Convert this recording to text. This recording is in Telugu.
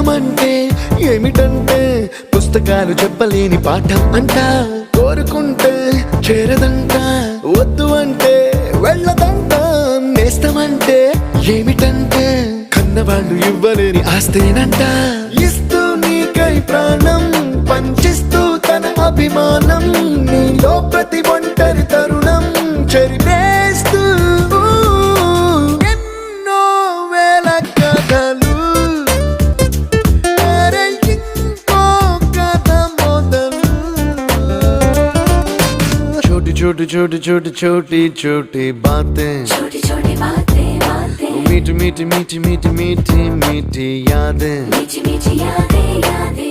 అంటే ఏమిటంటే పుస్తకాలు చెప్పలేని పాఠం అంట. కోరుకుంటే చేరదంట, వద్దు అంటే వెళ్ళదంట. నేస్తమంటే ఏమిటంటే కన్నవాళ్ళు ఇవ్వలేని ఆస్తేనంట. ఇస్తూ నీకై ప్రాణం పంచిస్తూ తన అభిమానం, నీలో ప్రతి ఒంటరి తరుణం చెరిపేస్తూ ఎన్నో వేల కథలు. అరే ఇంకో కథ మొదలు. छोटी छोटी छोटी छोटी छोटी छोटी बातें, छोटी छोटी बातें बातें, मीठी मीठी मीठी मीठी मीठी मीठी यादें, मीठी मीठी यादें यादें.